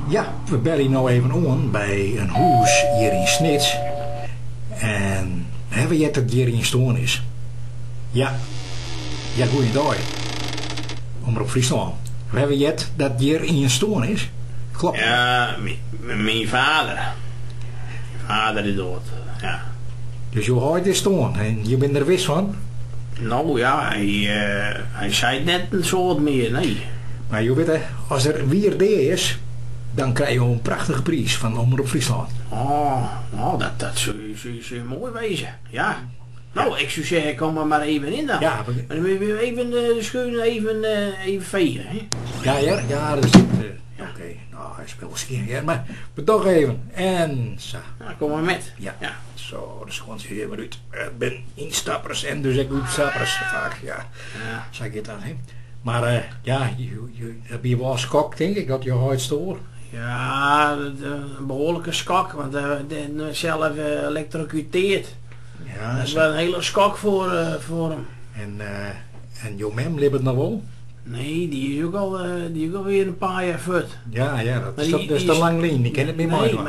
Ja, we bellen nou even aan bij een huis hier in Snits. En hebben we het dat hier in Stoorn is? Ja. Ja, goeiedag. Omroep Friesland. We hebben het dat hier in Stoorn is? Klopt. Ja, mijn vader. Mijn vader is dood, ja. Dus je hoort in Stoorn en je bent er wist van? Nou ja, hij zei net zo wat meer, nee. Maar je weet, als er weer D is, dan krijg je een prachtige prijs van Omroep Friesland. Oh, nou, dat zou mooi wezen, ja. Nou, ik zou zeggen, kom er maar even in dan. Ja, maar dan moet je even de schoenen even vegen, hè. Ja, dat is het. Oké, nou, hij speelt misschien, ja, maar toch even. En zo. Nou, kom maar met. Ja. Zo, dat is gewoon heel maar uit. Ik ben instappers en dus ik uitstappers vaak, ja. Zeg ik het dan, hè. Maar ja, heb je wel schok, denk ik, dat je hard stoor? Ja, een behoorlijke schok, want zelf elektrocuteerd. Ja, dat is wel een hele schok voor hem. En jouw mem leeft het nog wel? Nee, die is ook alweer een paar jaar voort. Ja, dat is te lang lien. Die ken het niet meer.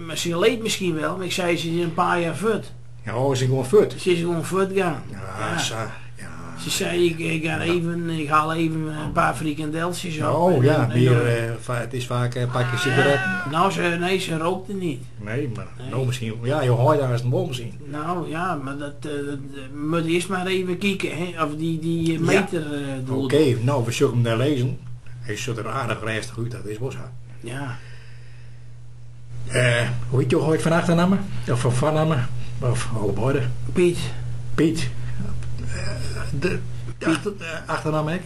Maar ze leed misschien wel, maar ik zei ze is een paar jaar voort. Ja, ze is gewoon voort. Ze is gewoon voort gaan. Ja. Ze zei ik haal even een paar frikandeltjes op. Oh ja, bier, het is vaak een pakje sigaret. Nou, ze rookte niet. Nee, maar nou misschien, ja, je hoort daar eens een bom misschien. Nou ja, maar dat moet eerst maar even kijken, hè, of die meter doet. Oké, nou, we zullen hem daar lezen. Hij ziet er aardig rustig uit, dat is wel zo. Ja. Hoe heet je ooit van achternamen? Of van voornamen? Of allebei? Piet. De achternaam ik?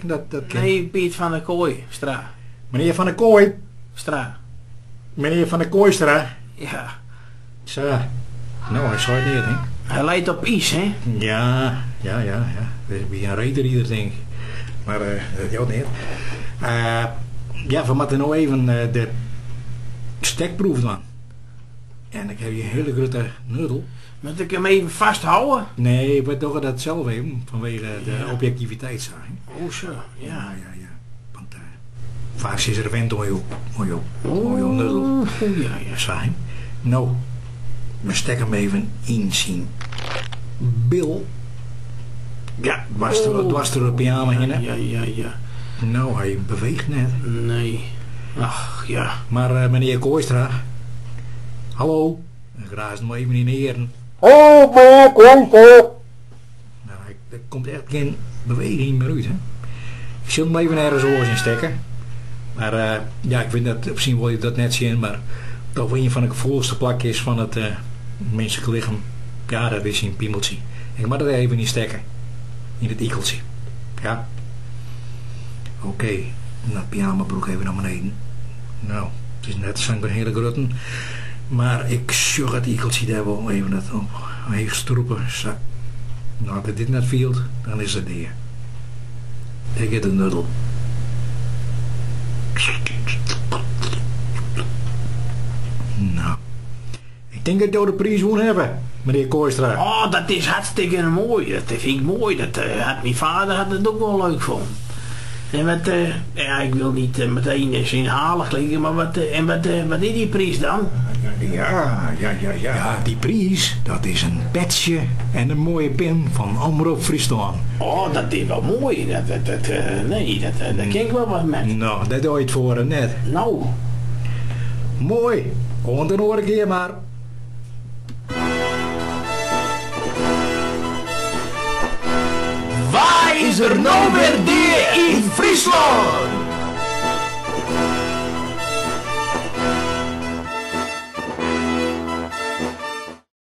Nee, Piet van der Kooi, Stra. Meneer van der Kooi? Stra. Meneer van der Kooistra? Ja. Zo. Nou, hij zou het niet, hè? Hij leidt op is, hè? Ja. We zijn een rederieder, denk ik. Maar dat geldt niet. Ja, we moeten nou even de stekproef doen. En ik heb hier een hele grote nudel. Moet ik hem even vasthouden? Nee, we doen dat zelf even, vanwege de objectiviteit. Oh zo, ja. Want vaak is er een vent om je nudel. Ja. Zijn. Nou, we stekken hem even in zijn bil. Ja, dwars er op je armen heen. Ja. Nou, hij beweegt net. Nee. Ach, ja. Maar meneer Kooistra. Hallo. Graas hem even in de heren. Oh, meneer Kooistra. Nou, er komt echt geen beweging meer uit, hè. Ik zal hem even ergens oors in steken. Maar ja, ik vind dat, misschien wil je dat net zien, maar toch een van de gevoeligste plakjes van het menselijk lichaam. Ja, dat is een piemeltje. Ik mag dat even in steken. In het ikeltje. Ja. Oké. Nou, pyjamabroek even naar beneden. Nou, het is net zo'n hele grotten. Maar ik zorg het ikeltje daar wel even dat op. Even stroepen. Zo. Nou, als dit net viel, dan is het neer. Ik heb de nudel. Nou. Ik denk dat we de prijs gewoon hebben, meneer Kooistra. Oh, dat is hartstikke mooi. Dat vind ik mooi. Mijn vader had het ook wel leuk voor. En wat, ja, ik wil niet meteen eens inhalig klinken, maar wat is die prijs dan? Ja, die prijs, dat is een petje en een mooie pin van Omroep Friesland. Oh, dat is wel mooi. Dat ken ik wel wat met. Nou, dat doe je het voor hem net. Nou. Mooi. Gewoon een oren keer maar. Waar is er nou weer die in Friesland?